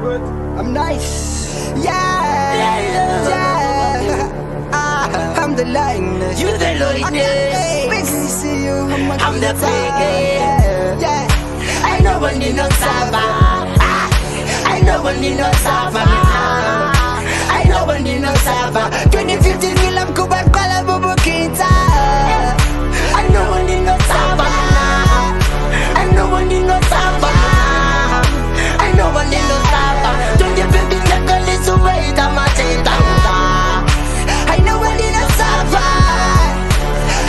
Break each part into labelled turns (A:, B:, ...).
A: I'm nice. I'm the lightness.
B: You the lightness.
A: Basically see you.
B: I'm the biggest. I know when you know Saba. I know when you know Saba. I know when you know Saba.
A: 2015 nilam kubang kala Amagintsa.
B: I know when you know Saba. I know when you know Saba. I know when you know Saba. 2015 nakali suway tamatita.
A: I know when you know Saba.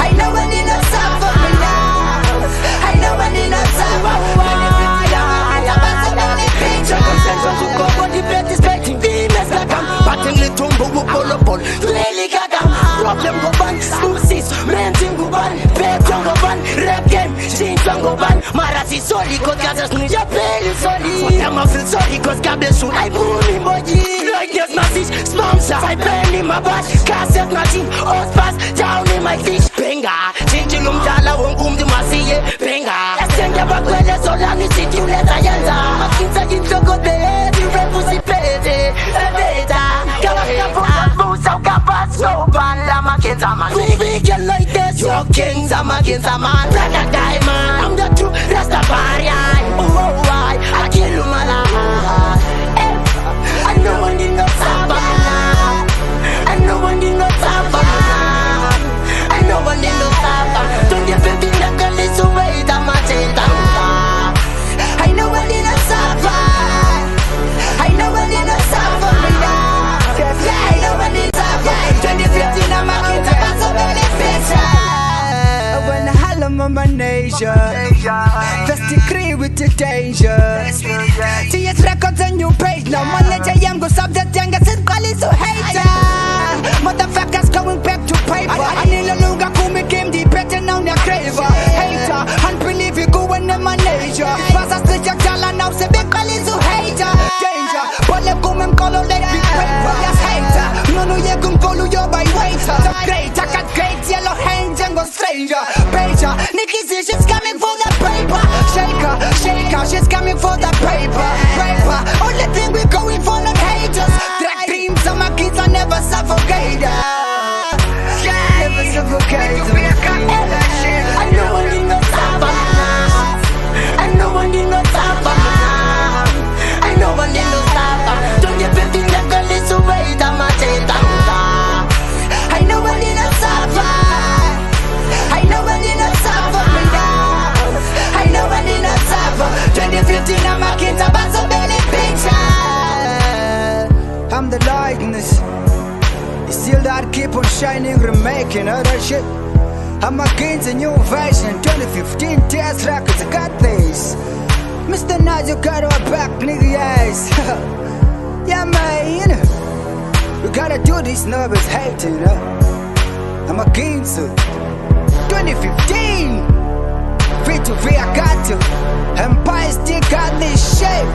A: I know when you know Saba. I know when you know Saba.
B: Problem go ban, smoothies, menting go ban, petrol go ban, rap game, jeans go ban. Marasi sorry, cause gathers me ja pay sorry. I'm a feel sorry, cause gabble soon I pull me body. Like there's message, sponsor, I pen in my bash, cassette machine, hot pass, down in my fish. Benga, changing dala won't come to my see, benga. Send your back where so long as it you let I enter. Amagintsa into go there, you rap pussy pete, beta. So capaz, so ban, Amagintsa man. Too big and like this, your kings, Amagintsa man. Brother diamond, I'm the true Rastafarian. Oh, I kill you, man. I know when you know Saba. I know when you know Saba. I know when you know Saba. 2015, the girl is away, Amagintsa.
A: I know when you know Saba. I know when you know Saba. I know when you know Saba. 2015 Amagintsa, but so many pictures. When I holler my nation, just decree with the danger. TS records a new page now. Manager young go subject young as it call it so hater. Motherfuckers going back to paper. I need a lunga who became the better now they're craver. Hater, unbelieve you go in the manager. Pass us the jack now say big call it so hater. Danger, but let go and call on let big paper. Yes hater, no you can call you by waiter. The great, I got great yellow hands and go stranger. Pager, Nikki says she's coming for the paper. Shaker, shaker, she's coming for the paper. Paper, only thing we're going for the haters. Drag dreams, Amagintsa never suffocate. Never suffocate.
B: I know when you know Saba. I know when you know Saba. I know when you know Saba. 2015 the girl is away, Amagintsa.
A: I know when you know Saba. I know when you know Saba. I know when you know Saba. 2015 Amagintsa, but so many pictures. I'm the likeness. It's still that keep on shining, remaking other shit. Amagintsa new version, 2015 test records, I got this. Mr. Naz, you got our back, nigga, yes. Yeah, man. We gotta do this, nervous hating, Amagintsa 2015. Free to free, I got to. Empire still got this shape.